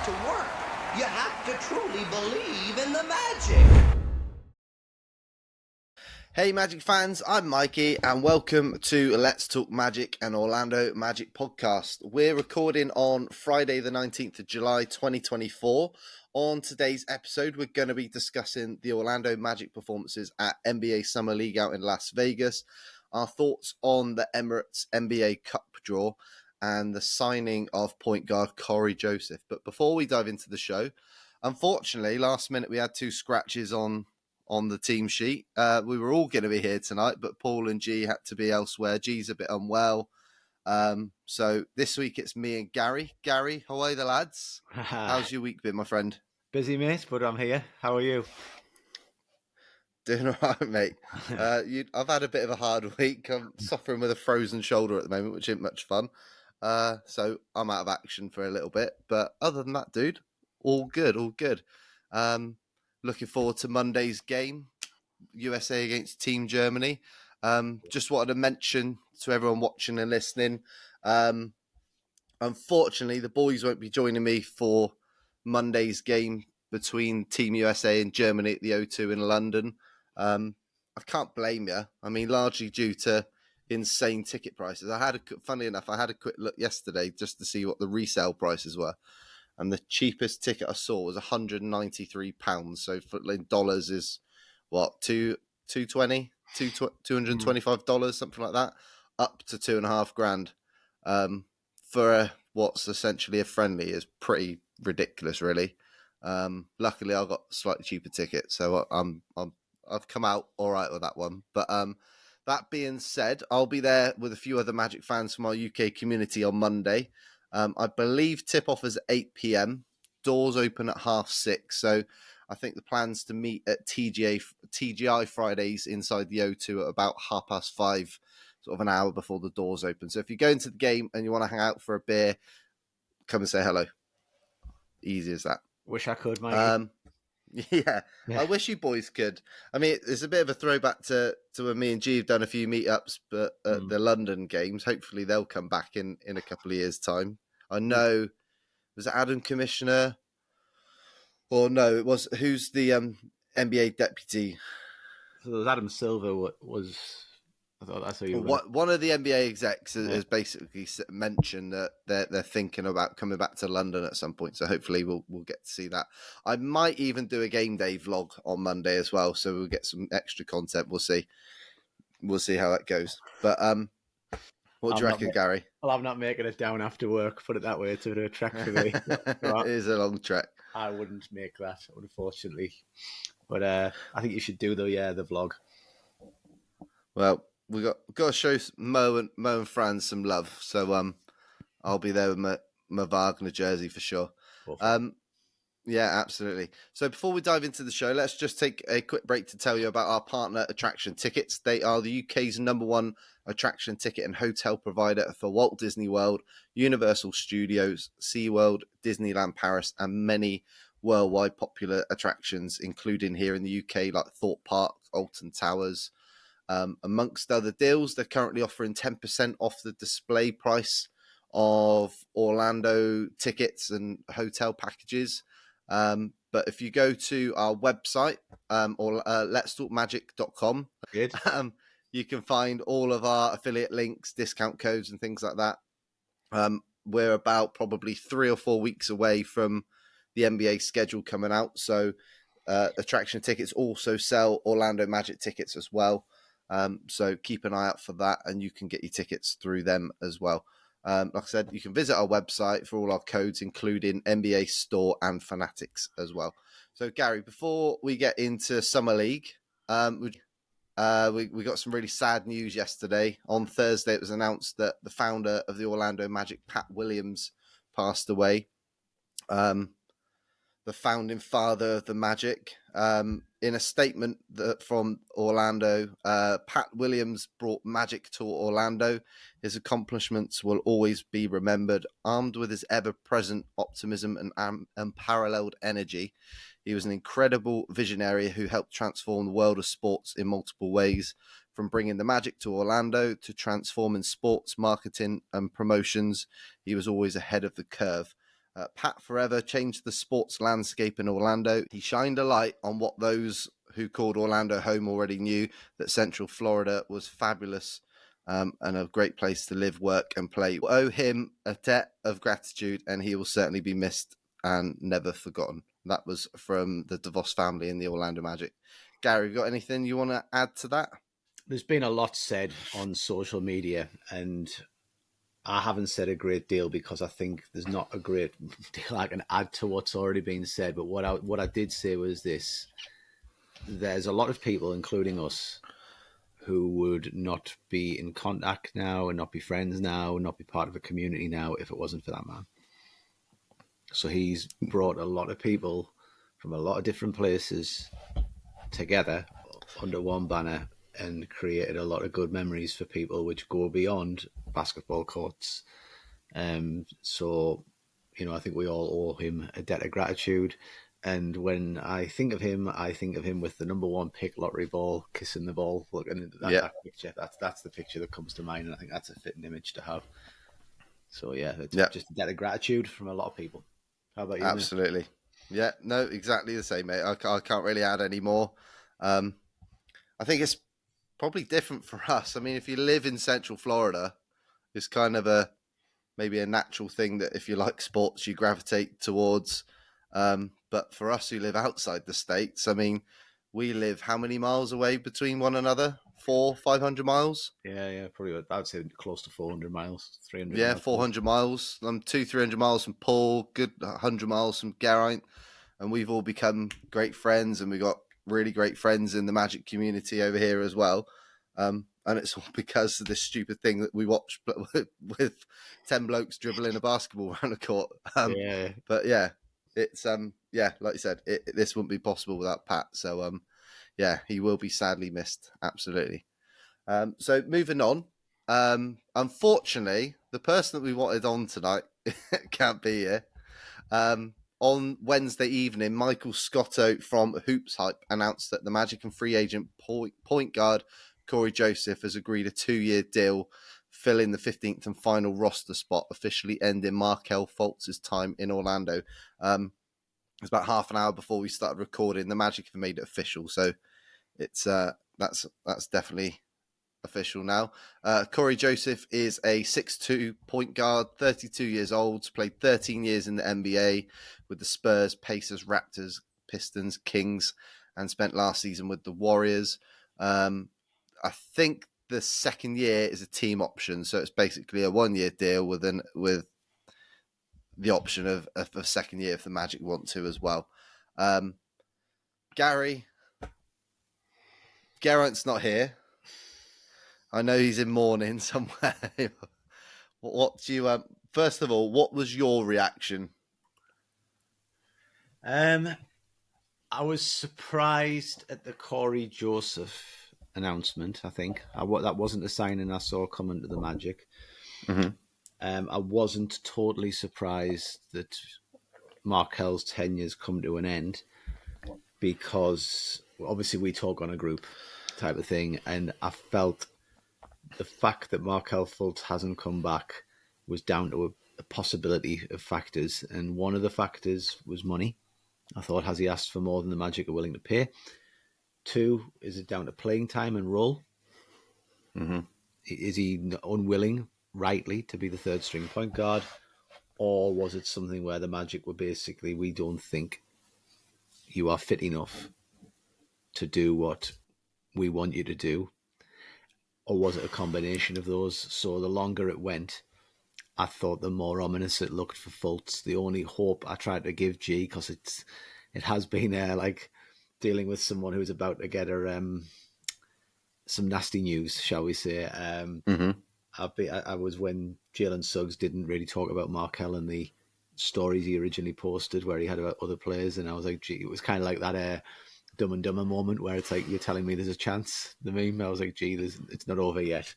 to work. You have to truly believe in the magic. Hey Magic fans, I'm Mikey and welcome to Let's Talk Magic and Orlando Magic podcast. We're recording on Friday the 19th of July 2024. On today's episode, we're going to be discussing the Orlando Magic performances at NBA Summer League out in Las Vegas, our thoughts on the Emirates NBA Cup draw, and the signing of point guard Cory Joseph. But before we dive into the show, unfortunately, last minute we had two scratches on the team sheet. We were all going to be here tonight, but Paul and G had to be elsewhere. G's a bit unwell. So this week it's me and Gary. Gary, how are the lads? How's your week been, my friend? Busy, mate, but I'm here. How are you? Doing all right, mate. I've had a bit of a hard week. I'm suffering with a frozen shoulder at the moment, which isn't much fun. So I'm out of action for a little bit. But other than that, dude, all good, all good. Looking forward to Monday's game, USA against Team Germany. Just wanted to mention to everyone watching and listening, unfortunately, the boys won't be joining me for Monday's game between Team USA and Germany at the O2 in London. I can't blame you. I mean, largely due to insane ticket prices. Funny enough, I had a quick look yesterday just to see what the resale prices were. And the cheapest ticket I saw was £193. So in dollars is what, $225, something like that, up to $2,500. For what's essentially a friendly is pretty ridiculous, really. Luckily, I got a slightly cheaper ticket, so I've come out all right with that one. But that being said, I'll be there with a few other Magic fans from our UK community on Monday. I believe tip-off is at 8 p.m. Doors open at 6:30. So I think the plan's to meet at TGI Fridays inside the O2 at about 5:30, sort of an hour before the doors open. So if you go into the game and you want to hang out for a beer, come and say hello. Easy as that. Wish I could, Mike. Yeah, I wish you boys could. I mean, it's a bit of a throwback to when me and G have done a few meetups, but at the London games, hopefully they'll come back in a couple of years' time. I know, was it Adam Commissioner? Or no, it was, who's the NBA deputy? So there was Adam Silva was. I thought that's who you were. One of the NBA execs has basically mentioned that they're thinking about coming back to London at some point. So hopefully we'll get to see that. I might even do a game day vlog on Monday as well, so we'll get some extra content. We'll see how that goes. But what do you reckon, Gary? Well, I'm not making it down after work. Put it that way. It's a bit of a trek for me. It is a long trek. I wouldn't make that, unfortunately. But I think you should do the vlog. Well, we got to show Mo and Fran some love. So I'll be there with my Wagner jersey for sure. Yeah, absolutely. So before we dive into the show, let's just take a quick break to tell you about our partner Attraction Tickets. They are the UK's #1 attraction ticket and hotel provider for Walt Disney World, Universal Studios, SeaWorld, Disneyland Paris, and many worldwide popular attractions, including here in the UK like Thorpe Park, Alton Towers. Amongst other deals, they're currently offering 10% off the display price of Orlando tickets and hotel packages. But if you go to our website or letstalkmagic.com, you can find all of our affiliate links, discount codes, and things like that. We're about probably 3 or 4 weeks away from the NBA schedule coming out. So Attraction Tickets also sell Orlando Magic tickets as well. So keep an eye out for that, and you can get your tickets through them as well. Like I said, you can visit our website for all our codes, including NBA Store and Fanatics as well. So, Gary, before we get into Summer League, we got some really sad news yesterday. On Thursday, it was announced that the founder of the Orlando Magic, Pat Williams, passed away. The founding father of the Magic. In a statement from Orlando, Pat Williams brought Magic to Orlando. His accomplishments will always be remembered. Armed with his ever-present optimism and unparalleled energy, he was an incredible visionary who helped transform the world of sports in multiple ways, from bringing the Magic to Orlando to transforming sports marketing and promotions. He was always ahead of the curve. Pat forever changed the sports landscape in Orlando. He shined a light on what those who called Orlando home already knew, that Central Florida was fabulous and a great place to live, work, and play. We owe him a debt of gratitude, and he will certainly be missed and never forgotten. That was from the DeVos family in the Orlando Magic. Gary, you got anything you want to add to that? There's been a lot said on social media, and I haven't said a great deal because I think there's not a great deal I can add to what's already been said. But what I did say was this: there's a lot of people, including us, who would not be in contact now and not be friends now and not be part of a community now if it wasn't for that man. So he's brought a lot of people from a lot of different places together under one banner and created a lot of good memories for people which go beyond basketball courts. So, I think we all owe him a debt of gratitude. And when I think of him with the number one pick lottery ball, kissing the ball, looking into that picture. That's the picture that comes to mind, and I think that's a fitting image to have. So it's just a debt of gratitude from a lot of people. How about you? Absolutely. Mate? Yeah, no, exactly the same, mate. I can't really add any more. I think it's probably different for us. I mean, if you live in Central Florida, it's kind of maybe a natural thing that if you like sports, you gravitate towards. But for us who live outside the States, I mean, we live how many miles away between one another? 500 miles? Yeah, probably. I would say close to 400 miles, 300. Yeah, 400 miles. I'm 300 miles from Paul, good 100 miles from Geraint, and we've all become great friends, and we've got really great friends in the Magic community over here as well. And it's all because of this stupid thing that we watch with 10 blokes dribbling a basketball around the court. But yeah, it's like you said, this wouldn't be possible without Pat. So he will be sadly missed. Absolutely. So moving on. Unfortunately, the person that we wanted on tonight can't be here. On Wednesday evening, Michael Scotto from Hoops Hype announced that the Magic and free agent point guard Cory Joseph has agreed a 2-year deal, filling the 15th and final roster spot, officially ending Markelle Fultz's time in Orlando. It was about half an hour before we started recording. The Magic have made it official, so it's that's definitely official now. Cory Joseph is a 6'2" point guard, 32 years old, played 13 years in the NBA with the Spurs, Pacers, Raptors, Pistons, Kings, and spent last season with the Warriors. I think the second year is a team option, so it's basically a 1-year deal with the option of a second year if the Magic want to as well. Gary, Geraint's not here. I know he's in mourning somewhere. What do you? First of all, what was your reaction? I was surprised at the Cory Joseph announcement. I think that wasn't a signing I saw coming to the Magic. Mm-hmm. I wasn't totally surprised that Markelle's tenure's come to an end, because obviously we talk on a group type of thing, and I felt the fact that Markelle Fultz hasn't come back was down to a possibility of factors, and one of the factors was money. I thought, has he asked for more than the Magic are willing to pay? 2, is it down to playing time and role? Mm-hmm. Is he unwilling, rightly, to be the third string point guard? Or was it something where the Magic were basically, we don't think you are fit enough to do what we want you to do? Or was it a combination of those? So the longer it went, I thought the more ominous it looked for Fultz. The only hope I tried to give G, because it has been like dealing with someone who's about to get some nasty news, shall we say. Mm-hmm. I was when Jalen Suggs didn't really talk about Markelle in the stories he originally posted, where he had about other players, and I was like, gee, it was kind of like that Dumb and Dumber moment where it's like, you're telling me there's a chance. The meme, I was like, gee, it's not over yet.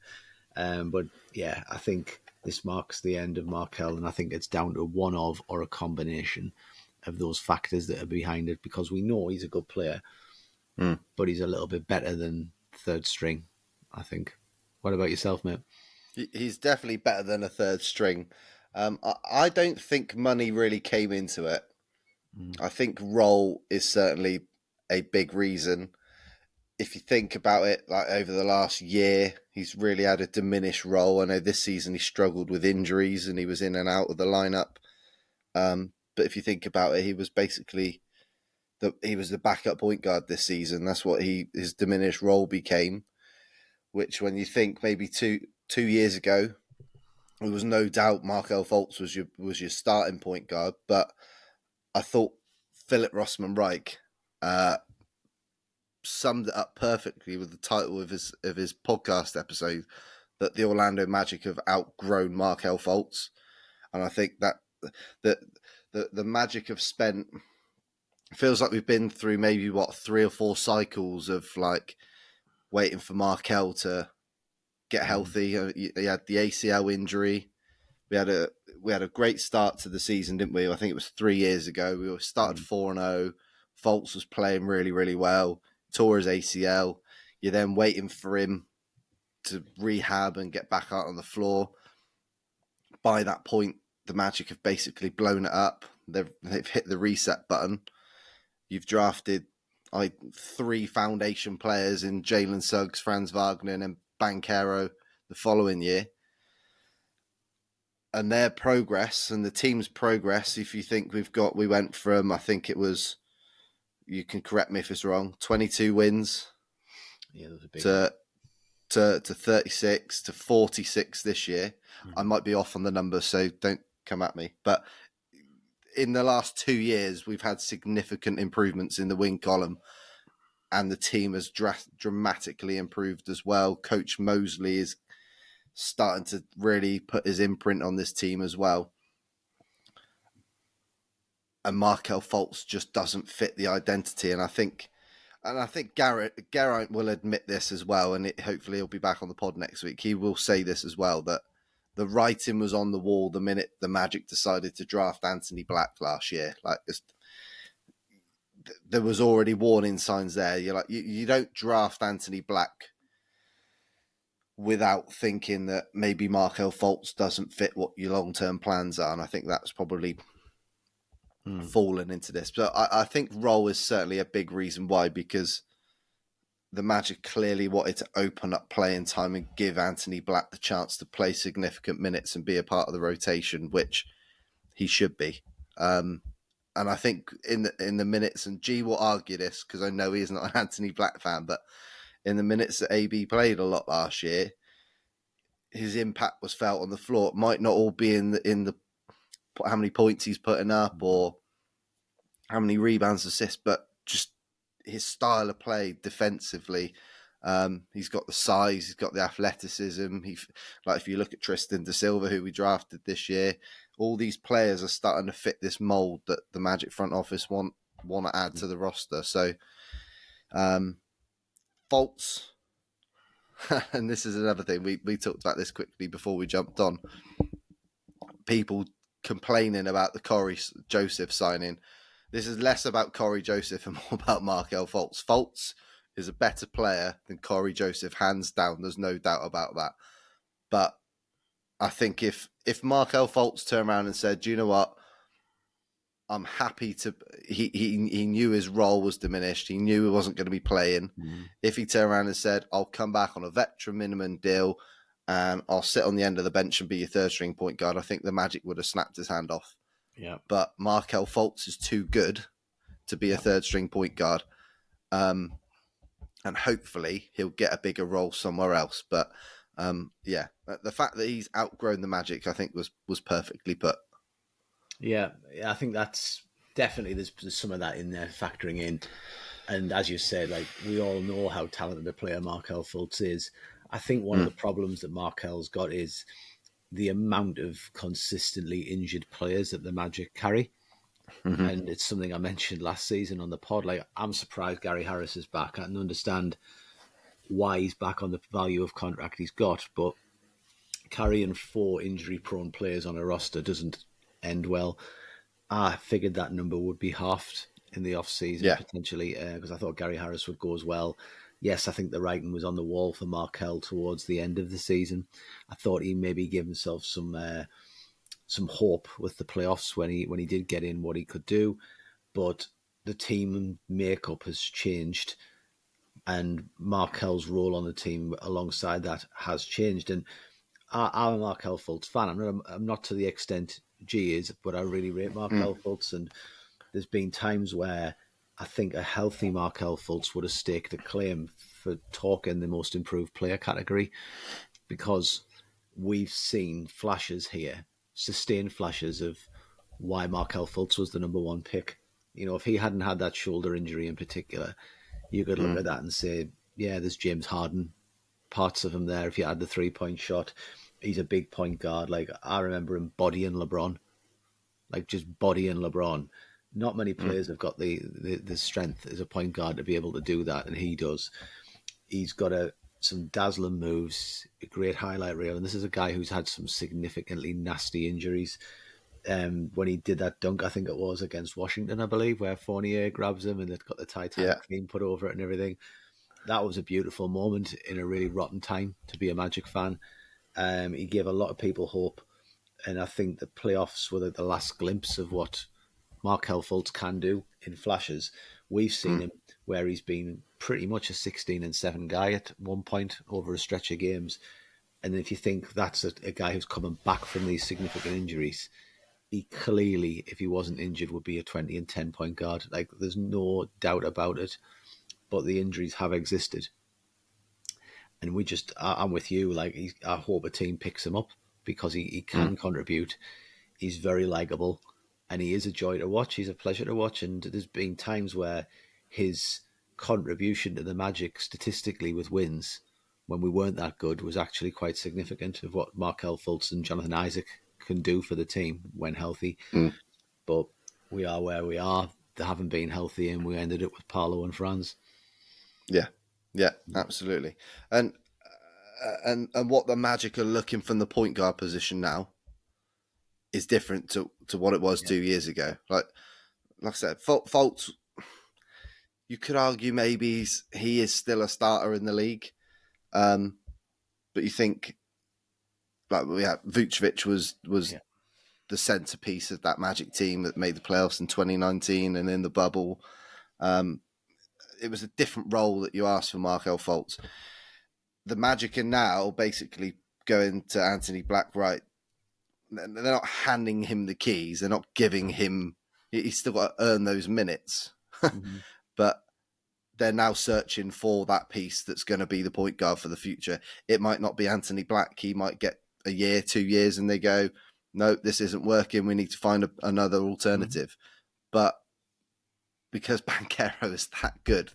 But yeah, I think this marks the end of Markelle, and I think it's down to one of or a combination of those factors that are behind it, because we know he's a good player, but he's a little bit better than third string, I think. What about yourself, mate? He's definitely better than a third string. I don't think money really came into it. Mm. I think role is certainly a big reason. If you think about it, like over the last year, he's really had a diminished role. I know this season he struggled with injuries and he was in and out of the lineup. But if you think about it, he was basically the backup point guard this season. That's what his diminished role became. Which, when you think maybe two years ago, there was no doubt Markelle Fultz was your starting point guard. But I thought Philip Rossman Reich summed it up perfectly with the title of his podcast episode, that the Orlando Magic have outgrown Markelle Fultz. And I think that the Magic have spent, feels like we've been through maybe 3 or 4 cycles of like waiting for Markelle to get healthy. He had the ACL injury. We had a great start to the season, didn't we? I think it was 3 years ago. We started 4-0. Fultz was playing really, really well. Tore his ACL. You're then waiting for him to rehab and get back out on the floor. By that point, the Magic have basically blown it up. They've hit the reset button. You've drafted 3 foundation players in Jalen Suggs, Franz Wagner, and Banchero the following year. And their progress and the team's progress, if you think we went from, I think it was, you can correct me if it's wrong, 22 wins to 36 to 46 this year. Mm-hmm. I might be off on the numbers, so don't come at me. But in the last 2 years, we've had significant improvements in the wing column, and the team has dramatically improved as well. Coach Mosley is starting to really put his imprint on this team as well. And Markelle Fultz just doesn't fit the identity. And I think Garrett will admit this as well, and hopefully he'll be back on the pod next week. He will say this as well, that the writing was on the wall the minute the Magic decided to draft Anthony Black last year. Like, there was already warning signs there. You're like, you don't draft Anthony Black without thinking that maybe Markelle Fultz doesn't fit what your long-term plans are. And I think that's probably fallen into this. But I think role is certainly a big reason why, because the Magic clearly wanted to open up playing time and give Anthony Black the chance to play significant minutes and be a part of the rotation, which he should be. And I think in the minutes, and G will argue this because I know he's not an Anthony Black fan, but in the minutes that AB played a lot last year, his impact was felt on the floor. It might not all be in the how many points he's putting up or how many rebounds, assists, but just his style of play defensively. He's got the size, he's got the athleticism. If you look at Tristan da Silva, who we drafted this year, all these players are starting to fit this mold that the Magic front office want to add to the roster. So, Fultz, and this is another thing, we talked about this quickly before we jumped on. People complaining about the Cory Joseph signing. This is less about Cory Joseph and more about Markelle Fultz. Fultz is a better player than Cory Joseph, hands down. There's no doubt about that. But I think if Markelle Fultz turned around and said, do you know what? I'm happy to... He knew his role was diminished. He knew he wasn't going to be playing. Mm-hmm. If he turned around and said, I'll come back on a veteran minimum deal and I'll sit on the end of the bench and be your third string point guard, I think the Magic would have snapped his hand off. Yeah. But Markelle Fultz is too good to be a third string point guard. And hopefully he'll get a bigger role somewhere else. But the fact that he's outgrown the Magic, I think was perfectly put. Yeah, I think that's definitely, there's some of that in there factoring in. And as you said, like, we all know how talented a player Markelle Fultz is. I think one of the problems that Markelle's got is the amount of consistently injured players that the Magic carry. Mm-hmm. And it's something I mentioned last season on the pod. Like, I'm surprised Gary Harris is back. I can understand why he's back on the value of contract he's got, but carrying 4 injury-prone players on a roster doesn't end well. I figured that number would be halved in the off-season, potentially, because I thought Gary Harris would go as well. Yes, I think the writing was on the wall for Markelle towards the end of the season. I thought he maybe gave himself some some hope with the playoffs when he did get in what he could do, but the team makeup has changed, and Markelle's role on the team alongside that has changed. And I'm a Markelle Fultz fan. I'm not to the extent G is, but I really rate Markelle Fultz. And there's been times where I think a healthy Markelle Fultz would have staked a claim for talking the most improved player category, because we've seen flashes here, sustained flashes of why Markelle Fultz was the number one pick. You know, if he hadn't had that shoulder injury in particular, you could look at that and say, yeah, there's James Harden parts of him there. If you add the 3-point shot, he's a big point guard. Like, I remember him bodying LeBron, like just bodying LeBron. Not many players have got the strength as a point guard to be able to do that, and he does. He's got some dazzling moves, a great highlight reel, and this is a guy who's had some significantly nasty injuries. When he did that dunk, I think it was against Washington, I believe, where Fournier grabs him and they've got the Titanic theme put over it and everything. That was a beautiful moment in a really rotten time to be a Magic fan. He gave a lot of people hope, and I think the playoffs were the last glimpse of what Markelle Fultz can do in flashes. We've seen him where he's been pretty much a 16-7 guy at one point over a stretch of games. And if you think that's a guy who's coming back from these significant injuries, he clearly, if he wasn't injured, would be a 20-10 point guard. Like, there's no doubt about it. But the injuries have existed. And I'm with you. Like, I hope a team picks him up, because he can contribute. He's very likable, and he is a joy to watch. He's a pleasure to watch. And there's been times where his contribution to the Magic statistically with wins, when we weren't that good, was actually quite significant of what Markelle Fultz and Jonathan Isaac can do for the team when healthy. But we are where we are. They haven't been healthy, and we ended up with Paolo and Franz. Yeah, absolutely. And what the Magic are looking from the point guard position now is different to what it was 2 years ago. Like I said, Fultz, you could argue maybe he is still a starter in the league, but you think, like, Vucevic was the centerpiece of that Magic team that made the playoffs in 2019 and in the bubble. It was a different role that you asked for Markelle Fultz. The Magic are now basically going to Anthony Black, right? They're not handing him the keys. They're not giving him... He's still got to earn those minutes. But they're now searching for that piece that's going to be the point guard for the future. It might not be Anthony Black. He might get a year, 2 years, and they go, no, this isn't working. We need to find another alternative. But because Banchero is that good,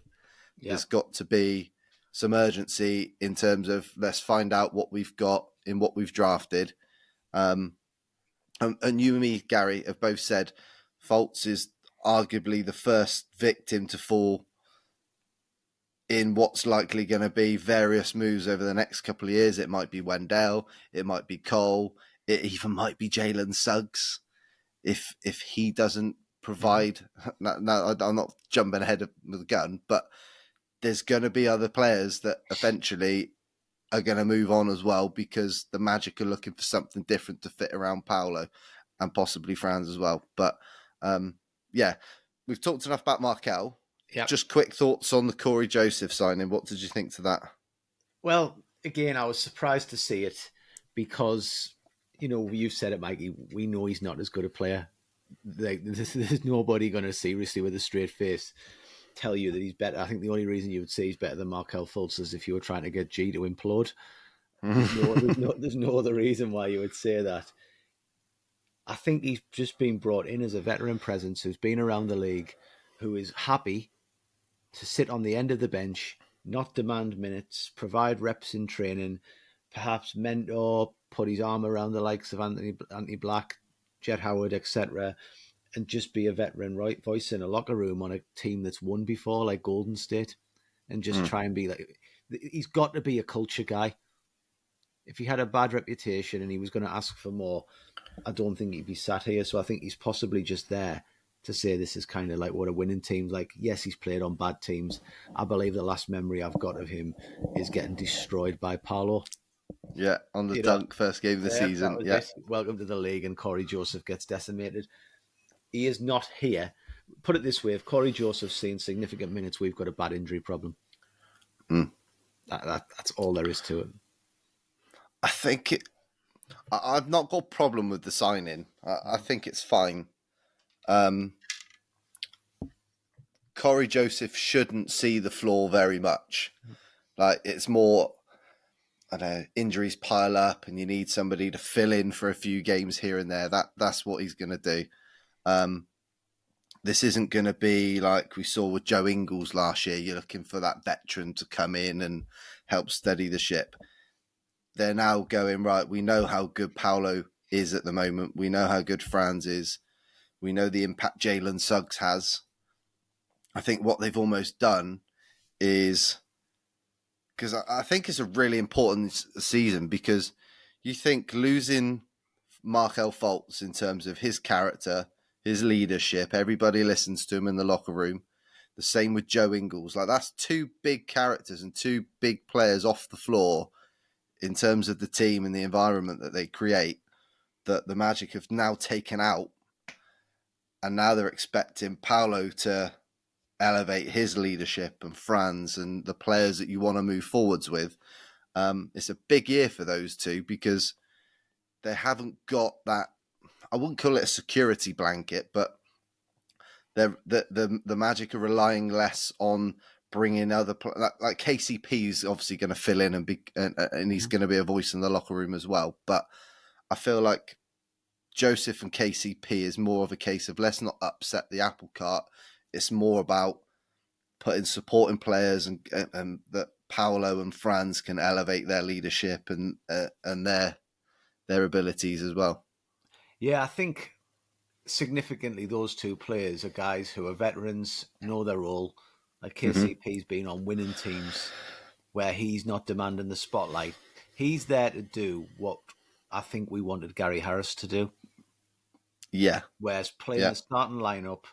there's got to be some urgency in terms of, let's find out what we've got in what we've drafted. And you and me, Gary, have both said Fultz is arguably the first victim to fall in what's likely going to be various moves over the next couple of years. It might be Wendell, it might be Cole, it even might be Jalen Suggs. If he doesn't provide... Now, I'm not jumping ahead of the gun, but there's going to be other players that eventually are going to move on as well, because the Magic are looking for something different to fit around Paolo and possibly Franz as well. But we've talked enough about Markelle. Yep. Just quick thoughts on the Cory Joseph signing. What did you think to that? Well, again, I was surprised to see it, because, you know, you've said it, Mikey, we know he's not as good a player. Like, there's nobody going to seriously with a straight face tell you that he's better. I think the only reason you would say he's better than Markelle Fultz is if you were trying to get G to implode. There's no other reason why you would say that. I think he's just been brought in as a veteran presence who's been around the league, who is happy to sit on the end of the bench, not demand minutes, provide reps in training, perhaps mentor, put his arm around the likes of Anthony Black, Jett Howard, etc., and just be a veteran voice in a locker room on a team that's won before, like Golden State, and just try and be like... He's got to be a culture guy. If he had a bad reputation and he was going to ask for more, I don't think he'd be sat here. So I think he's possibly just there to say this is kind of like what a winning team's like. Yes, he's played on bad teams. I believe the last memory I've got of him is getting destroyed by Paolo Yeah, on the You know, dunk, first game of the that season. was Yeah. it. Welcome to the league, and Cory Joseph gets decimated. He is not here. Put it this way: if Cory Joseph's seen significant minutes, we've got a bad injury problem. Mm. That's all there is to it. I think I've not got a problem with the signing. I think it's fine. Cory Joseph shouldn't see the floor very much. Like, it's more, I don't know, injuries pile up and you need somebody to fill in for a few games here and there. That's what he's going to do. This isn't going to be like we saw with Joe Ingles last year. You're looking for that veteran to come in and help steady the ship. They're now going, right, we know how good Paolo is at the moment. We know how good Franz is. We know the impact Jalen Suggs has. I think what they've almost done is, because I think it's a really important season, because you think losing Markelle Fultz in terms of his character, his leadership, everybody listens to him in the locker room. The same with Joe Ingles. Like, that's two big characters and two big players off the floor in terms of the team and the environment that they create, that the Magic have now taken out. And now they're expecting Paolo to elevate his leadership, and Franz and the players that you want to move forwards with. It's a big year for those two, because they haven't got that, I wouldn't call it a security blanket, but the Magic are relying less on bringing other like KCP is obviously going to fill in and he's going to be a voice in the locker room as well. But I feel like Joseph and KCP is more of a case of, let's not upset the apple cart. It's more about putting supporting players and that Paolo and Franz can elevate their leadership and their abilities as well. Yeah, I think significantly those two players are guys who are veterans, know their role. Like KCP's been on winning teams where he's not demanding the spotlight. He's there to do what I think we wanted Gary Harris to do. Yeah. Whereas play in the starting lineup,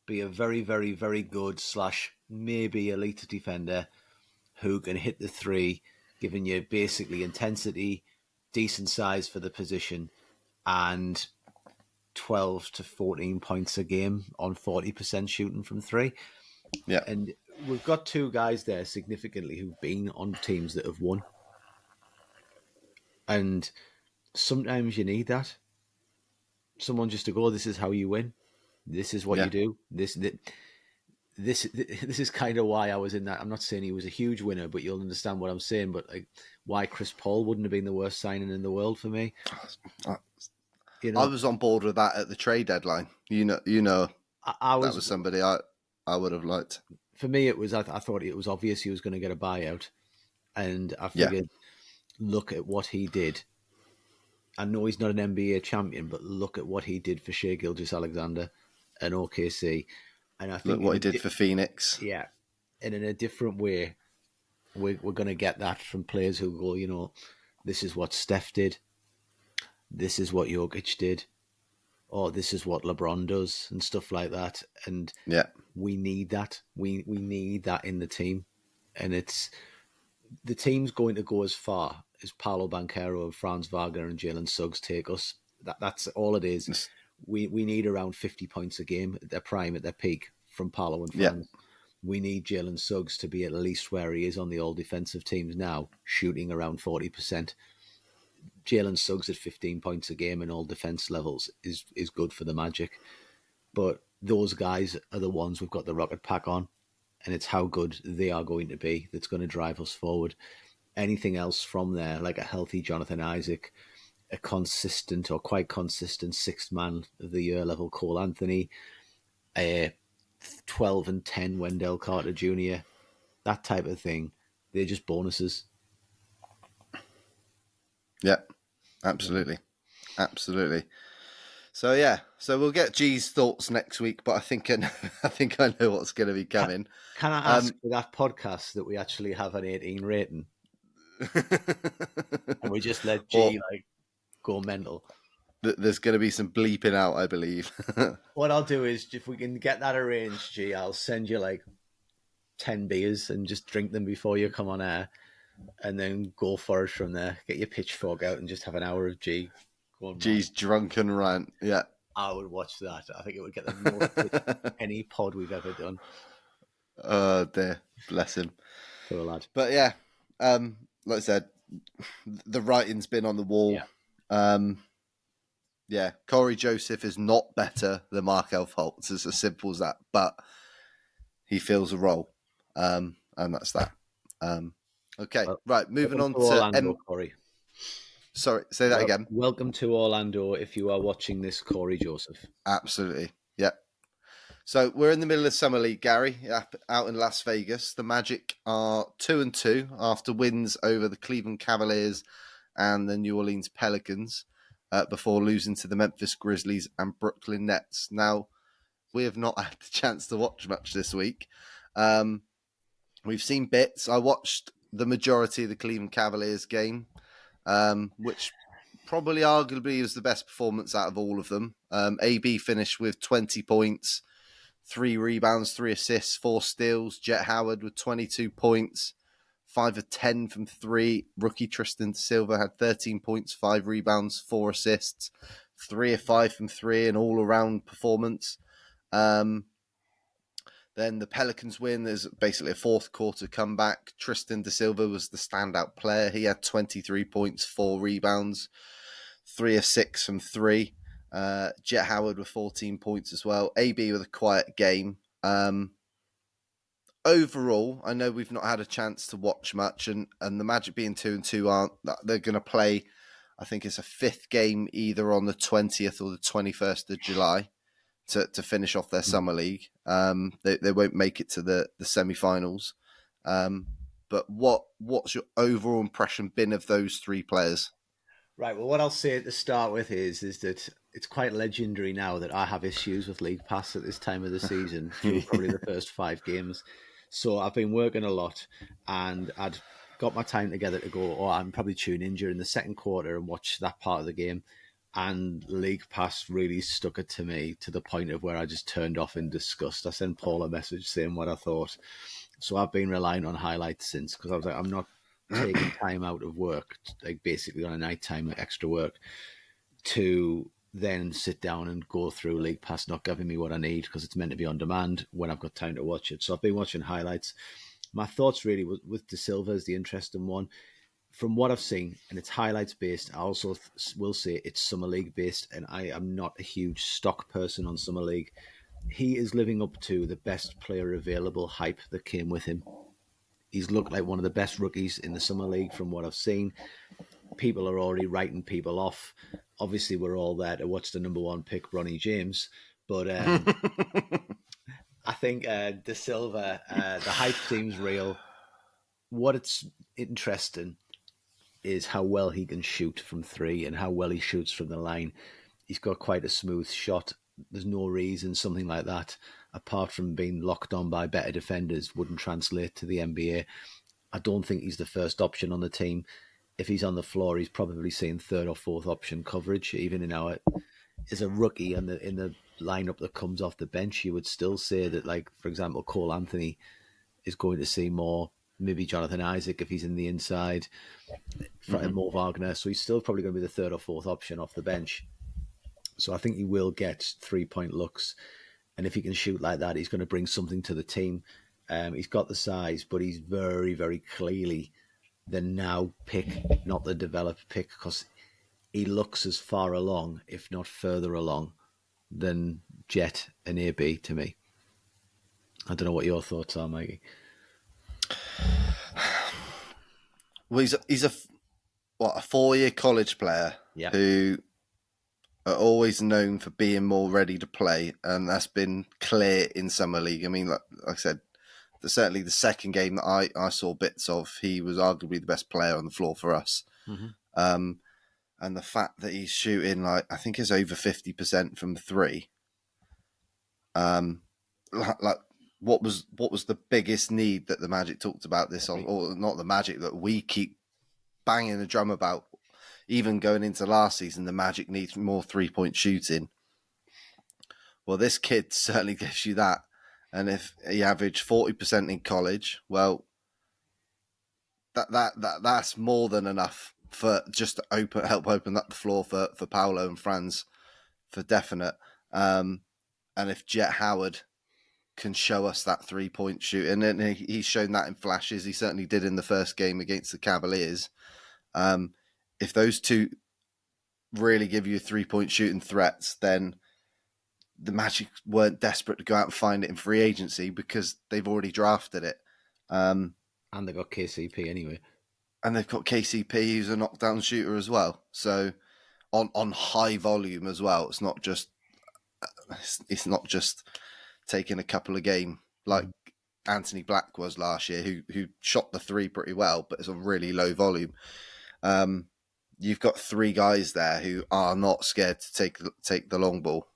be a very, very, very good / maybe elite defender who can hit the three, giving you basically intensity, decent size for the position, and 12 to 14 points a game on 40% shooting from three. Yeah. And we've got two guys there significantly who've been on teams that have won. And sometimes you need that. Someone just to go, this is how you win. This is what you do. This is kind of why I was in that. I'm not saying he was a huge winner, but you'll understand what I'm saying. But like, why Chris Paul wouldn't have been the worst signing in the world for me. I was on board with that at the trade deadline. I was, that was somebody I would have liked. For me, it was. I thought it was obvious he was going to get a buyout, and I figured, look at what he did. I know he's not an NBA champion, but look at what he did for Shai Gilgeous-Alexander and OKC. And I think look what he did for Phoenix. Yeah, and in a different way, we're going to get that from players who go, this is what Steph did, this is what Jokic did, or this is what LeBron does, and stuff like that. And we need that. We need that in the team, and the team's going to go as far as Paolo Banchero and Franz Wagner and Jalen Suggs take us. That's all it is. We need around 50 points a game at their prime, at their peak, from Paolo and Franz. We need Jalen Suggs to be at least where he is on the all defensive teams now, shooting around 40%. Jalen Suggs at 15 points a game in all defense levels is good for the Magic. But those guys are the ones we've got the rocket pack on, and it's how good they are going to be that's going to drive us forward. Anything else from there, like a healthy Jonathan Isaac, a consistent or quite consistent sixth man of the year level Cole Anthony, a 12 and 10 Wendell Carter Jr., that type of thing, they're just bonuses. Yeah, absolutely. Absolutely. So we'll get G's thoughts next week, but I think I know what's going to be coming. Can I ask for that podcast that we actually have an 18 rating? And we just let G go mental. There's going to be some bleeping out, I believe. What I'll do is, if we can get that arranged, G, I'll send you 10 beers and just drink them before you come on air. and then go for it from there. Get your pitchfork out and just have an hour of G. G's drunken rant. Yeah. I would watch that. I think it would get the most hits of any pod we've ever done. Oh dear, bless him. Poor lad. But yeah, like I said, the writing's been on the wall. Yeah. Cory Joseph is not better than Markelle Fultz. It's as simple as that. But he fills a role, and that's that. Okay, well, right. Moving on to Orlando, Cory. Sorry, say that again. Welcome to Orlando if you are watching this, Cory Joseph. Absolutely. Yeah. So we're in the middle of Summer League, Gary, out in Las Vegas. The Magic are 2-2 after wins over the Cleveland Cavaliers and the New Orleans Pelicans before losing to the Memphis Grizzlies and Brooklyn Nets. Now, we have not had the chance to watch much this week. We've seen bits. I watched the majority of the Cleveland Cavaliers game, which probably arguably was the best performance out of all of them. AB finished with 20 points, 3 rebounds, 3 assists, 4 steals. Jett Howard with 22 points, 5 of 10 from 3. Rookie Tristan Silva had 13 points, 5 rebounds, 4 assists, 3 of 5 from 3, an all-around performance. Then the Pelicans win. There's basically a fourth quarter comeback. Tristan De Silva was the standout player. He had 23 points, 4 rebounds, 3 of 6 from 3. Jett Howard with 14 points as well. AB with a quiet game. Overall, I know we've not had a chance to watch much, and the Magic being 2-2 they're going to play, I think it's a 5th game either on the 20th or the 21st of July. To finish off their summer league. They won't make it to the semi-finals. But what's your overall impression been of those 3 players? Right, well, what I'll say to start with is that it's quite legendary now that I have issues with League Pass at this time of the season through probably the first 5 games. So I've been working a lot, and I'd got my time together to go, I'm probably tune in during the second quarter and watch that part of the game. And League Pass really stuck it to me to the point of where I just turned off in disgust. I sent Paul a message saying what I thought. So I've been relying on highlights since, because I was like, I'm not taking time out of work, like basically on a night time, like extra work, to then sit down and go through League Pass, not giving me what I need because it's meant to be on demand when I've got time to watch it. So I've been watching highlights. My thoughts really with De Silva is the interesting one. From what I've seen, and it's highlights based, I also will say it's Summer League based, and I am not a huge stock person on Summer League. He is living up to the best player available hype that came with him. He's looked like one of the best rookies in the Summer League from what I've seen. People are already writing people off. Obviously, we're all there to watch the number 1 pick, Bronny James, but I think De Silva, the hype seems real. What it's interesting is how well he can shoot from 3 and how well he shoots from the line. He's got quite a smooth shot. There's no reason something like that, apart from being locked on by better defenders, wouldn't translate to the NBA. I don't think he's the first option on the team. If he's on the floor, he's probably seeing 3rd or 4th option coverage. Even as a rookie in the lineup that comes off the bench, you would still say that, like, for example, Cole Anthony is going to see more. Maybe Jonathan Isaac if he's in the inside, Mo Wagner. So he's still probably going to be the 3rd or 4th option off the bench. So I think he will get 3-point looks. And if he can shoot like that, he's going to bring something to the team. He's got the size, but he's very, very clearly the now pick, not the developed pick, because he looks as far along, if not further along, than Jett and AB to me. I don't know what your thoughts are, Mikey. Well, he's a 4-year college player who are always known for being more ready to play, and that's been clear in Summer League. I mean, like I said, certainly the second game that I saw bits of, he was arguably the best player on the floor for us. And the fact that he's shooting, like, I think it's over 50% from 3. Like, what was the biggest need that the Magic talked about this on, or not the Magic, that we keep banging the drum about, even going into last season, the Magic needs more 3-point shooting. Well, this kid certainly gives you that. And if he averaged 40% in college, well, that's more than enough for just to help open up the floor for Paolo and Franz for definite. And if Jett Howard can show us that 3-point shooting, and he's shown that in flashes, he certainly did in the first game against the Cavaliers. If those two really give you 3-point shooting threats, then the Magic weren't desperate to go out and find it in free agency because they've already drafted it. And they've got KCP anyway. And they've got KCP, who's a knockdown shooter as well. So on high volume as well. It's not just taking a couple of game like Anthony Black was last year, who shot the three pretty well, but it's a really low volume. You've got three guys there who are not scared to take the long ball.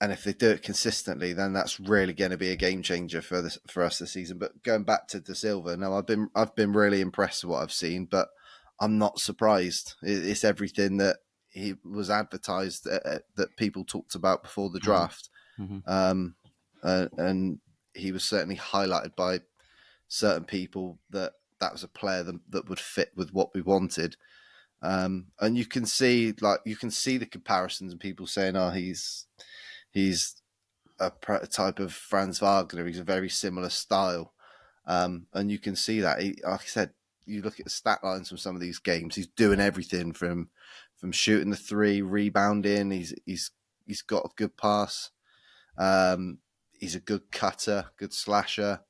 And if they do it consistently, then that's really going to be a game changer for us this season. But going back to De Silva, now I've been really impressed with what I've seen, but I'm not surprised. It's everything that he was advertised that people talked about before the draft, and he was certainly highlighted by certain people that was a player that would fit with what we wanted. And you can see the comparisons and people saying, "Oh, he's a prototype of Franz Wagner. He's a very similar style." And you can see that. Like I said, you look at the stat lines from some of these games, he's doing everything from shooting the three, rebounding. He's got a good pass. He's a good cutter, good slasher.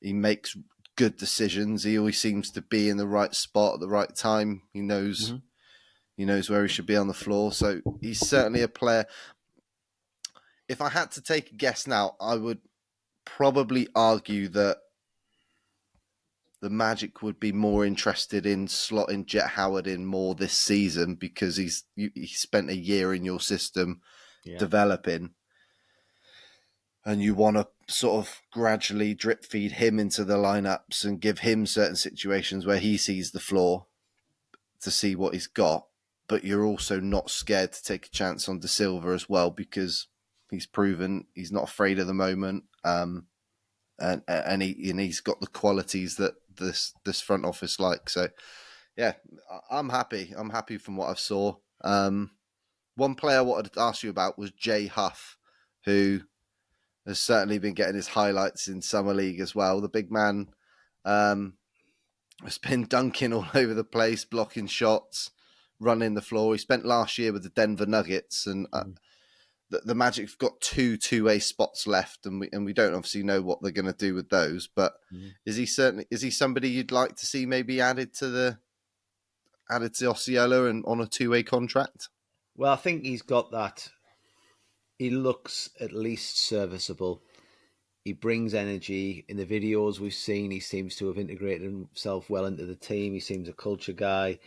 He makes good decisions. He always seems to be in the right spot at the right time. He knows where he should be on the floor. So he's certainly a player. If I had to take a guess now, I would probably argue that the Magic would be more interested in slotting Jett Howard in more this season because he spent a year in your system developing, and you want to sort of gradually drip feed him into the lineups and give him certain situations where he sees the floor to see what he's got. But you're also not scared to take a chance on De Silva as well because he's proven he's not afraid of the moment, and he's got the qualities that this front office like. So, yeah, I'm happy. I'm happy from what I've saw. One player I wanted to ask you about was Huff, who has certainly been getting his highlights in Summer League as well. The big man has been dunking all over the place, blocking shots, running the floor. He spent last year with the Denver Nuggets, and the Magic have got two-way spots left, and we don't obviously know what they're going to do with those. But is he somebody you'd like to see maybe added to Osceola and on a two-way contract? Well, I think he's got that. He looks at least serviceable. He brings energy. In the videos we've seen, he seems to have integrated himself well into the team. He seems a culture guy.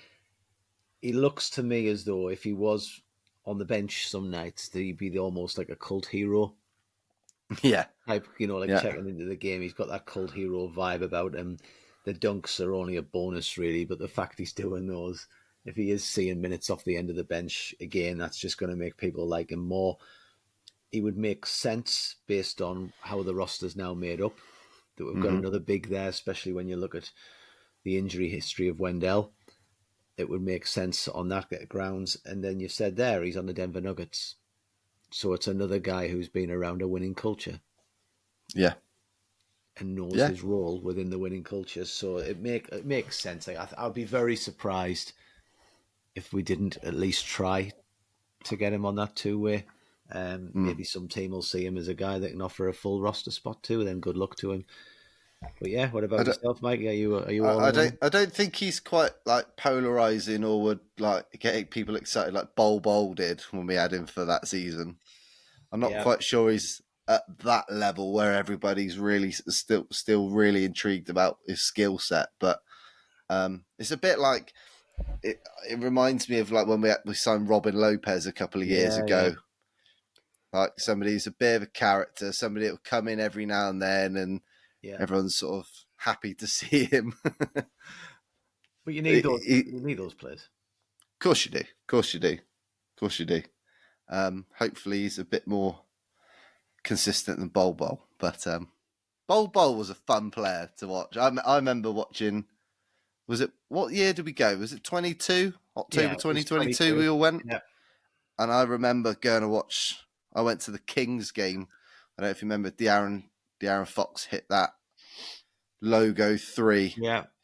He looks to me as though if he was on the bench some nights, that he'd be almost like a cult hero. Yeah. Type, checking into the game. He's got that cult hero vibe about him. The dunks are only a bonus, really, but the fact he's doing those, if he is seeing minutes off the end of the bench, again, that's just going to make people like him more. He would make sense based on how the roster's now made up. That we've got another big there, especially when you look at the injury history of Wendell. It would make sense on that grounds. And then you said there, he's on the Denver Nuggets. So it's another guy who's been around a winning culture. Yeah. And knows his role within the winning culture. So it makes sense. I'd be very surprised if we didn't at least try to get him on that two-way. Maybe some team will see him as a guy that can offer a full roster spot to, then good luck to him. But yeah, what about yourself, Mike? Are you all in? I don't think he's quite like polarizing or would like getting people excited like Bol did when we had him for that season. I'm not quite sure he's at that level where everybody's really still really intrigued about his skill set. But it's a bit like it reminds me of like when we signed Robin Lopez a couple of years ago. Yeah. Like somebody who's a bit of a character, somebody that will come in every now and then, and everyone's sort of happy to see him. But you need those. You need those players. Of course you do. Of course you do. Of course you do. Hopefully he's a bit more consistent than Bol. But Bol was a fun player to watch. I remember watching. Was it what year did we go? Was it 22 October 2022? We all went. Yeah. And I remember going to watch. I went to the Kings game. I don't know if you remember. De'Aaron Fox hit that logo 3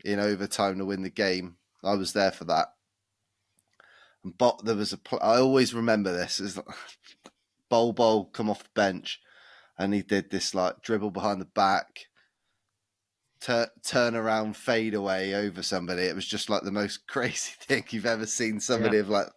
in overtime to win the game. I was there for that. But there was I always remember this. Is Bol come off the bench, and he did this like dribble behind the back, turn around, fade away over somebody. It was just like the most crazy thing you've ever seen somebody of like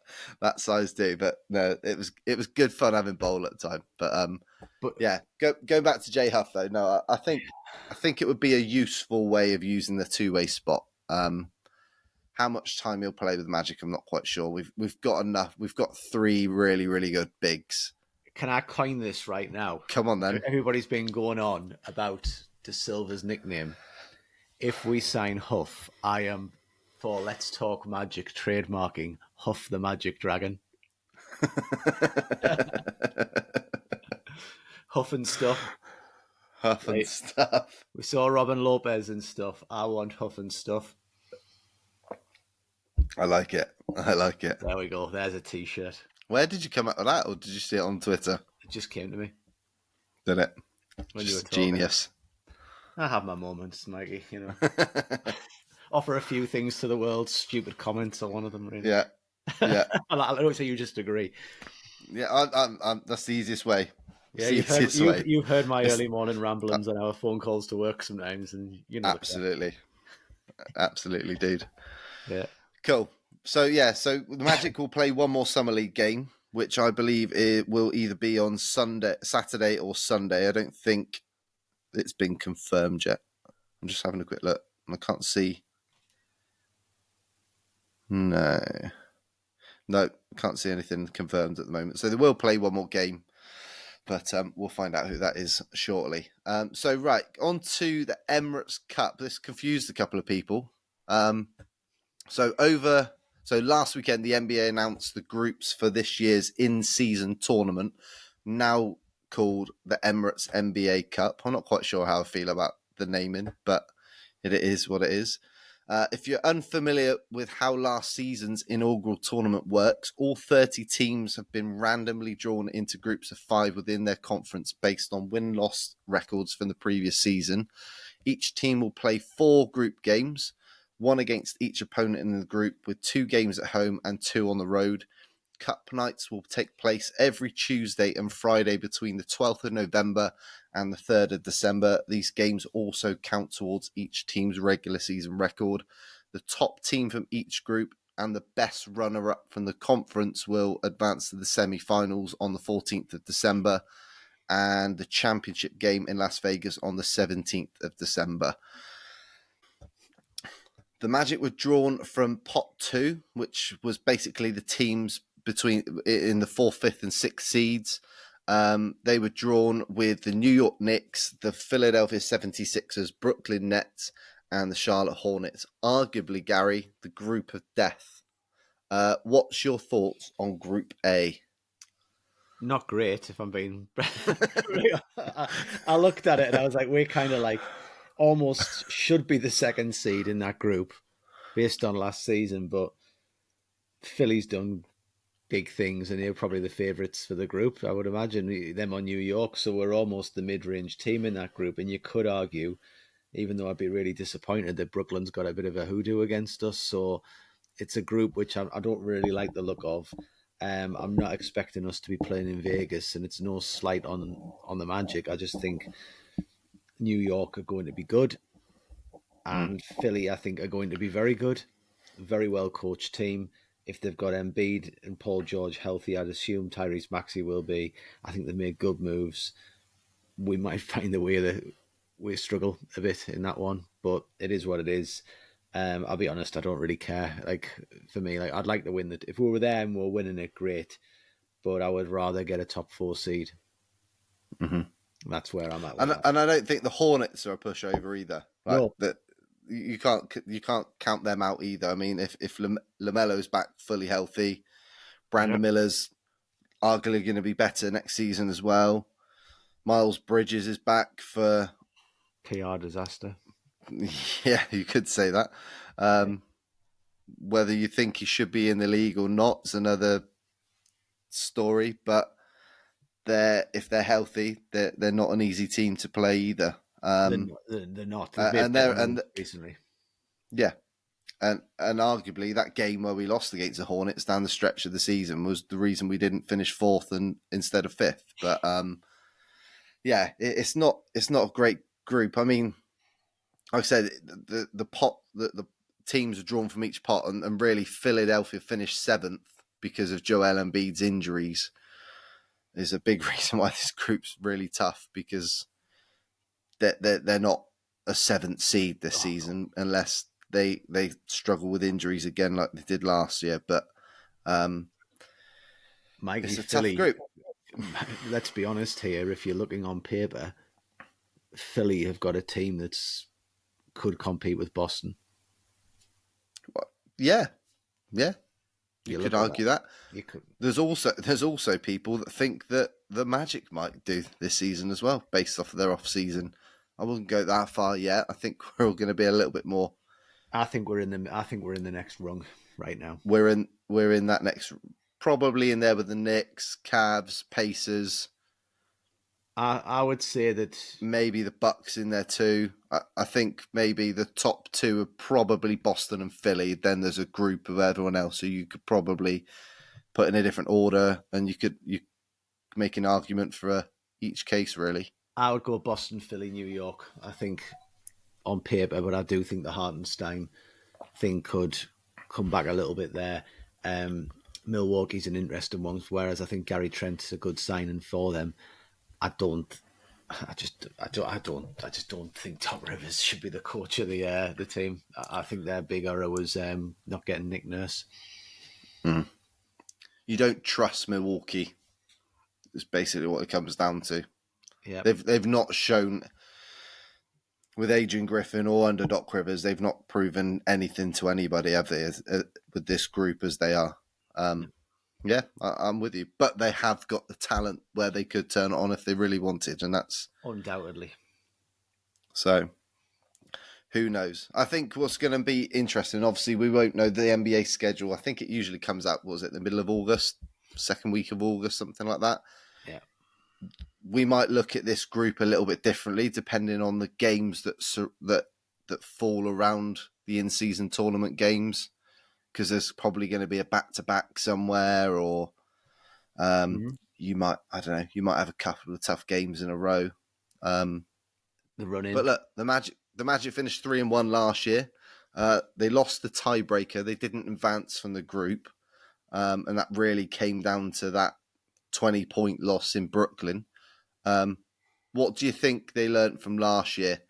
that size do. But no, it was good fun having Bol at the time. But yeah, going back to Jay Huff though. No, I think it would be a useful way of using the two-way spot. How much time he'll play with Magic, I'm not quite sure. We've got enough. We've got 3 really, really good bigs. Can I coin this right now? Come on then. Everybody's been going on about De Silva's nickname. If we sign Huff, I am for Let's Talk Magic trademarking Huff the Magic Dragon. Huff and stuff. Huff and stuff. We saw Robin Lopez and stuff. I want Huff and stuff. I like it. There we go. There's a T-shirt. Where did you come up with that, or did you see it on Twitter? It just came to me. Did it? When just you were talking. Genius. I have my moments, Mikey. Offer a few things to the world. Stupid comments on one of them. Really. Yeah. I don't say you just agree. Yeah, I'm that's the easiest way. Yeah, you've heard my early morning ramblings on our phone calls to work sometimes, and absolutely, dude. Yeah. Cool. So the Magic will play one more Summer League game, which I believe it will either be on Saturday or Sunday. I don't think it's been confirmed yet. I'm just having a quick look, and I can't see. No, can't see anything confirmed at the moment. So they will play one more game, but we'll find out who that is shortly. So right, on to the Emirates Cup. This confused a couple of people. So last weekend, the NBA announced the groups for this year's in-season tournament, now called the Emirates NBA Cup. I'm not quite sure how I feel about the naming, but it is what it is. If you're unfamiliar with how last season's inaugural tournament works, all 30 teams have been randomly drawn into groups of 5 within their conference based on win-loss records from the previous season. Each team will play 4 group games, 1 against each opponent in the group, with 2 games at home and 2 on the road. Cup nights will take place every Tuesday and Friday between the 12th of November and the 3rd of December. These games also count towards each team's regular season record. The top team from each group and the best runner-up from the conference will advance to the semi-finals on the 14th of December and the championship game in Las Vegas on the 17th of December. The Magic were drawn from Pot 2, which was basically the teams in the 4th, 5th, and 6th seeds. They were drawn with the New York Knicks, the Philadelphia 76ers, Brooklyn Nets, and the Charlotte Hornets. Arguably, Gary, the group of death. What's your thoughts on Group A? Not great, if I'm being... I looked at it and I was like, we're kind of like almost should be the second seed in that group based on last season, but Philly's done big things and they're probably the favourites for the group. I would imagine them on New York, so we're almost the mid-range team in that group. And you could argue, even though I'd be really disappointed that Brooklyn's got a bit of a hoodoo against us, so it's a group which I don't really like the look of. I'm not expecting us to be playing in Vegas, and it's no slight on the Magic. I just think New York are going to be good, and Philly, I think, are going to be very good. Very well coached team. If they've got Embiid and Paul George healthy, I'd assume Tyrese Maxey will be. I think they've made good moves. We might find the way that we struggle a bit in that one, but it is what it is. I'll be honest, I don't really care. Like, for me, like, I'd like to win it. If we were there and we're winning it, great. But I would rather get a top 4 seed. Mm-hmm. That's where I'm at. And I don't think the Hornets are a pushover either. Like, no. That you can't count them out either. I mean, if LaMelo's back fully healthy, Brandon Miller's arguably going to be better next season as well. Miles Bridges is back for PR disaster. Yeah, you could say that. Whether you think he should be in the league or not is another story. But if they're healthy, they're not an easy team to play either. They're not. They've made And better they're moves recently. yeah, and arguably that game where we lost against the Hornets down the stretch of the season was the reason we didn't finish fourth and instead of fifth. But yeah, it's not a great group. I mean, like I said, the teams are drawn from each pot, and really Philadelphia finished seventh because of Joel Embiid's injuries. Is a big reason why this group's really tough, because they're not a seventh seed this season unless they struggle with injuries again like they did last year. But Mikey, it's a Philly, tough group. Let's be honest here. If you're looking on paper, Philly have got a team that's could compete with Boston. Yeah. You could argue that. You could. There's also people that think that the Magic might do this season as well, based off of their off season. I wouldn't go that far yet. I think we're all going to be a little bit more. I think we're in the next rung right now. We're in that next, probably in there with the Knicks, Cavs, Pacers. I would say that maybe the Bucks in there too. I think maybe the top two are probably Boston and Philly. Then there's a group of everyone else who you could probably put in a different order, and you make an argument for each case, really. I would go Boston, Philly, New York. I think on paper, but I do think the Hartenstein thing could come back a little bit there. Milwaukee's an interesting one, whereas I think Gary Trent's a good signing for them. I just don't think Doc Rivers should be the coach of the team. I think their big error was not getting Nick Nurse. Mm. You don't trust Milwaukee. It's basically what it comes down to. Yeah, they've not shown with Adrian Griffin or under Doc Rivers. They've not proven anything to anybody, have they? With this group as they are. Yeah, I'm with you. But they have got the talent where they could turn it on if they really wanted, and that's undoubtedly. So, who knows? I think what's going to be interesting, obviously, we won't know the NBA schedule. I think it usually comes out, was it the middle of August, second week of August, something like that? Yeah. We might look at this group a little bit differently, depending on the games that fall around the in-season tournament games. Because there's probably going to be a back-to-back somewhere, or you might have a couple of tough games in a row. The run-in. But look, the Magic finished 3-1 last year. They lost the tiebreaker. They didn't advance from the group, and that really came down to that 20-point loss in Brooklyn. What do you think they learned from last year?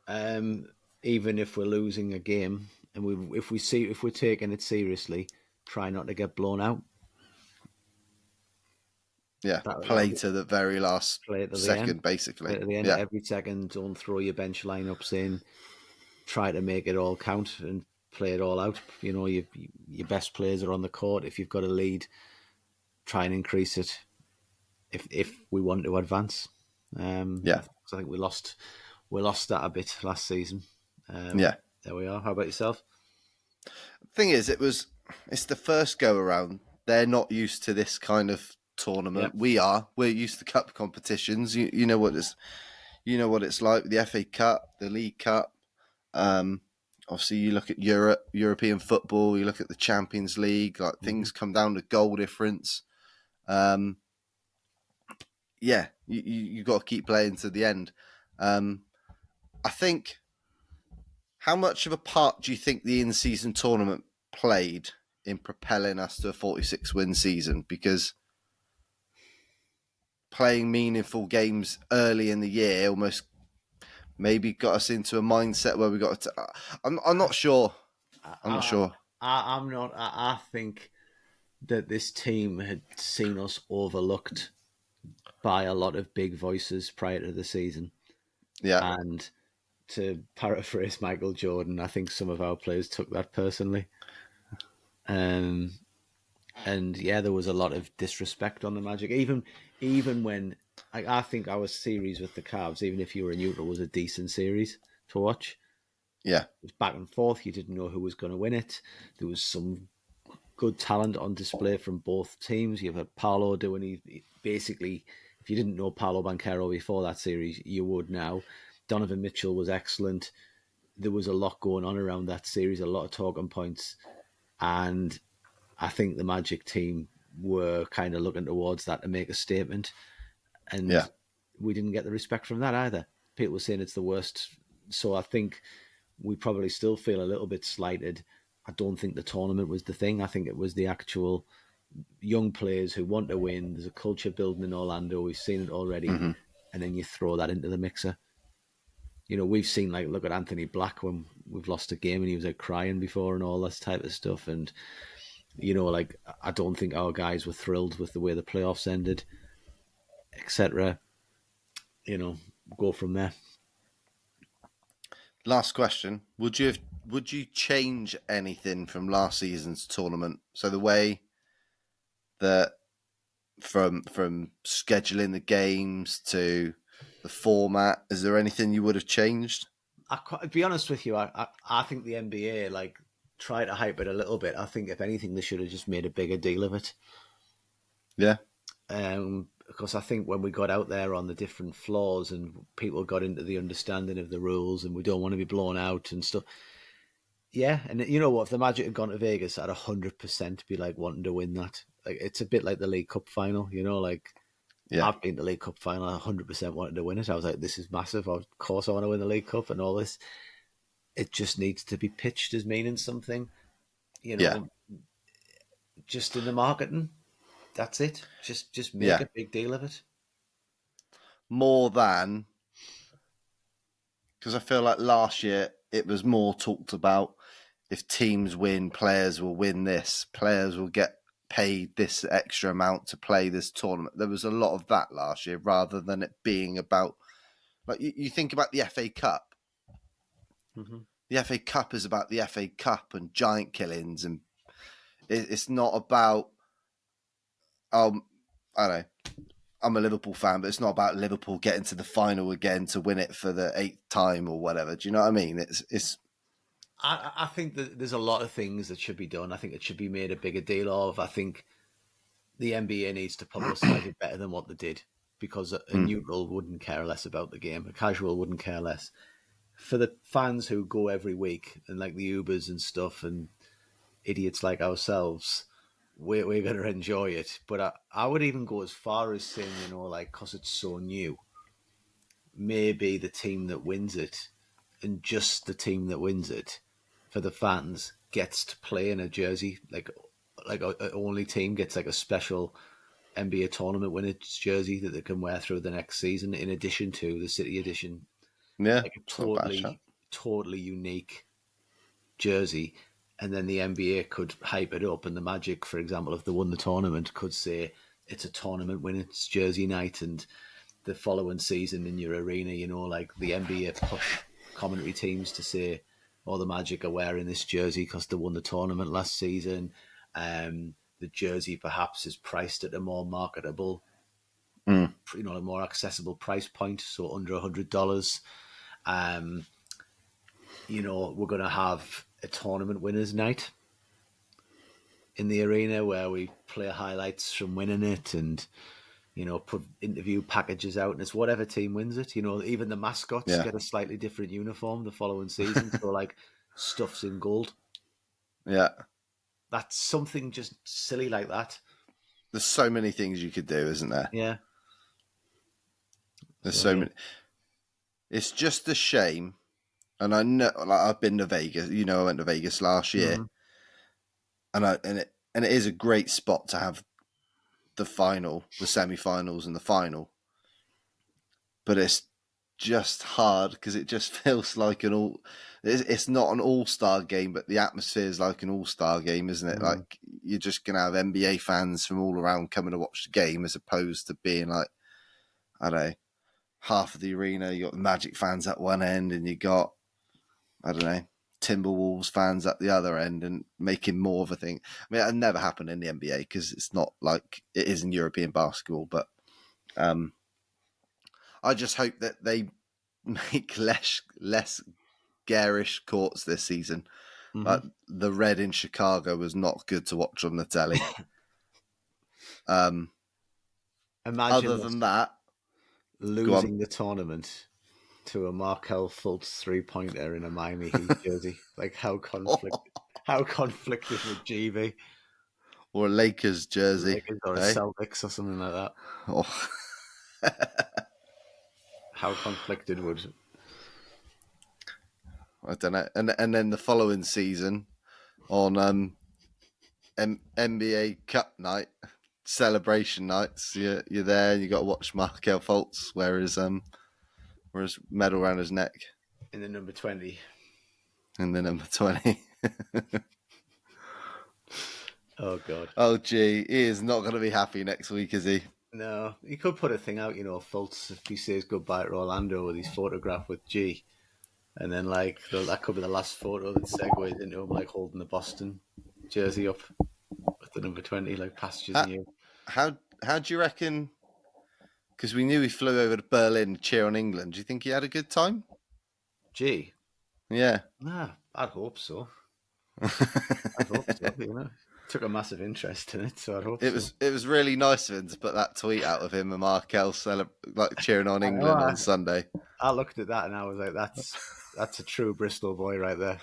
Even if we're losing a game, and if we're taking it seriously, try not to get blown out. Yeah, play to the very last second, basically. Play to the end of every second. Don't throw your bench lineups in. Try to make it all count and play it all out. You know, your best players are on the court. If you've got a lead, try and increase it. If we want to advance, so I think we lost that a bit last season. There we are. How about yourself? Thing is, it's the first go around. They're not used to this kind of tournament. Yep. We're used to cup competitions. You know what it's like with the FA Cup, the League Cup. Obviously, you look at European football. You look at the Champions League. Like things come down to goal difference. You got to keep playing to the end. I think. How much of a part do you think the in-season tournament played in propelling us to a 46-win season? Because playing meaningful games early in the year almost maybe got us into a mindset where we got to... I'm not sure. I'm not sure. I'm not. I think that this team had seen us overlooked by a lot of big voices prior to the season. Yeah. And to paraphrase Michael Jordan, I think some of our players took that personally. And yeah, there was a lot of disrespect on the Magic. Even when I think our series with the Cavs, even if you were a neutral, was a decent series to watch. Yeah. It was back and forth. You didn't know who was going to win it. There was some good talent on display from both teams. You've had Paolo doing basically, if you didn't know Paolo Banchero before that series, you would now. Donovan Mitchell was excellent. There was a lot going on around that series, a lot of talking points. And I think the Magic team were kind of looking towards that to make a statement. And Yeah. we didn't get the respect from that either. People were saying it's the worst. So I think we probably still feel a little bit slighted. I don't think the tournament was the thing. I think it was the actual young players who want to win. There's a culture building in Orlando. We've seen it already. Mm-hmm. And then you throw that into the mixer. You know, we've seen, like, look at Anthony Black when we've lost a game and he was like crying before and all this type of stuff. And, you know, like, I don't think our guys were thrilled with the way the playoffs ended, etc. You know, go from there. Last question: would you change anything from last season's tournament? So the way that from scheduling the games to the format, is there anything you would have changed? To be honest with you, I think the NBA like try to hype it a little bit. I think if anything, they should have just made a bigger deal of it. Yeah. Because I think when we got out there on the different floors and people got into the understanding of the rules and we don't want to be blown out and stuff. Yeah, and you know what? If the Magic had gone to Vegas, I'd 100% be like wanting to win that. Like, it's a bit like the League Cup final, you know. Like, Yeah. I've been to the League Cup final, I 100% wanted to win it. I was like, this is massive. Of course, I want to win the League Cup and all this. It just needs to be pitched as meaning something, you know. Just in the marketing, that's it. Just make a big deal of it. More than, because I feel like last year it was more talked about, if teams win, players will win this, players will get paid this extra amount to play this tournament. There was a lot of that last year rather than it being about, like, you think about the FA Cup. Mm-hmm. The FA Cup is about the FA Cup and giant killings, and it's not about, I don't know, I'm a Liverpool fan, but it's not about Liverpool getting to the final again to win it for the 8th time or whatever. Do you know what I mean? It's. I think that there's a lot of things that should be done. I think it should be made a bigger deal of. I think the NBA needs to publicise it better than what they did, because a neutral wouldn't care less about the game. A casual wouldn't care less. For the fans who go every week and like the Ubers and stuff and idiots like ourselves, we're going to enjoy it. But I would even go as far as saying, you know, like, because it's so new, maybe the team that wins it, and just the team that wins it, for the fans, gets to play in a jersey. Like a only team gets like a special NBA tournament winner's jersey that they can wear through the next season, in addition to the City Edition. Yeah, Like a totally unique jersey. And then the NBA could hype it up, and the Magic, for example, if they won the tournament, could say it's a tournament winner's jersey night, and the following season in your arena, you know, like the NBA push commentary teams to say, oh, the Magic are wearing this jersey because they won the tournament last season. The jersey perhaps is priced at a more marketable, you know, a more accessible price point, so under $100. You know, we're going to have a tournament winners night in the arena where we play highlights from winning it, and, you know, put interview packages out, and it's whatever team wins it. You know, even the mascots get a slightly different uniform the following season. So, like, stuff's in gold. Yeah. That's something just silly like that. There's so many things you could do, isn't there? Yeah. There's so many. It's just a shame. And I know, like, I've been to Vegas. You know, I went to Vegas last year, and it is a great spot to have the final, the semi-finals, and the final. But it's just hard because it just feels like an all. It's not an all-star game, but the atmosphere is like an all-star game, isn't it? Like, you're just gonna have NBA fans from all around coming to watch the game, as opposed to being like, I don't know, half of the arena. You got the Magic fans at one end, and you got, I don't know, Timberwolves fans at the other end, and making more of a thing. I mean, it never happened in the NBA because it's not like it is in European basketball, but I just hope that they make less garish courts this season. Like the red in Chicago was not good to watch on the telly. Imagine other than that, losing the tournament to a Markelle Fultz 3-pointer in a Miami Heat jersey. Like how conflicted would G be? Or a Lakers jersey. Lakers or a Celtics or something like that. Oh. How conflicted would... I don't know. And then the following season on NBA Cup night, celebration nights, you're there and you got to watch Markelle Fultz wear his medal around his neck. In the number 20. In the number 20. Oh, God. Oh, gee. He is not going to be happy next week, is he? No. He could put a thing out, Fultz, if he says goodbye to Orlando with his photograph with G. And then, like, that could be the last photo that segues into him, like, holding the Boston jersey up with the number 20, like, pastures new. How do you reckon... Because we knew he flew over to Berlin to cheer on England. Do you think he had a good time? G? Yeah. Nah, I'd hope so. I'd hope so, Took a massive interest in it, so I'd hope so. It was really nice of him to put that tweet out of him and Markelle cheering on England on Sunday. I looked at that and I was like, that's a true Bristol boy right there.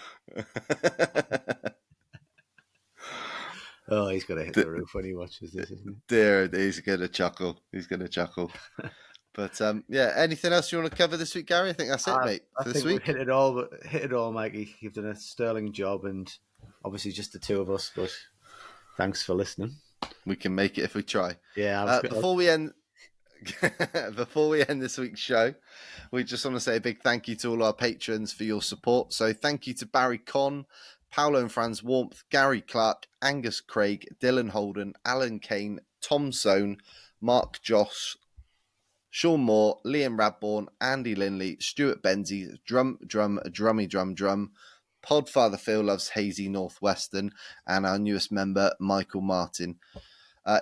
Oh, he's going to hit the roof when he watches this, isn't he? Dear, he's going to chuckle. But anything else you want to cover this week, Gary? I think that's it, mate. I think we've hit it all, Mikey. You've done a sterling job, and obviously just the two of us, but thanks for listening. We can make it if we try. Yeah. Before we end this week's show, we just want to say a big thank you to all our patrons for your support. So thank you to Barry Conn, Paolo and Franz Warmth, Gary Clark, Angus Craig, Dylan Holden, Alan Kane, Tom Soane, Mark Joss, Sean Moore, Liam Radbourne, Andy Linley, Stuart Benzie, Drummy Drum, Podfather Phil loves Hazy Northwestern, and our newest member, Michael Martin.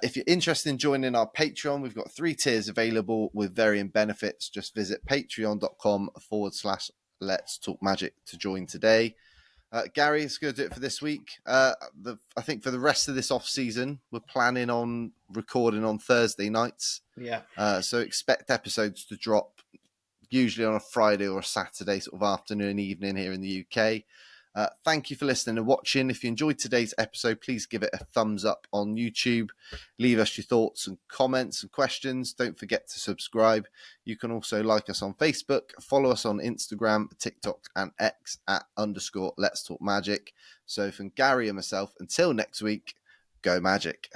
If you're interested in joining our Patreon, we've got 3 tiers available with varying benefits. Just visit patreon.com/Let's Talk Magic to join today. Gary, it's going to do it for this week. I think for the rest of this off season, we're planning on recording on Thursday nights. Yeah. So expect episodes to drop usually on a Friday or a Saturday sort of afternoon, evening here in the UK. Thank you for listening and watching. If you enjoyed today's episode, please give it a thumbs up on YouTube. Leave us your thoughts and comments and questions. Don't forget to subscribe. You can also like us on Facebook, follow us on Instagram, TikTok, and X @_Let's Talk Magic. So from Gary and myself, until next week, go Magic.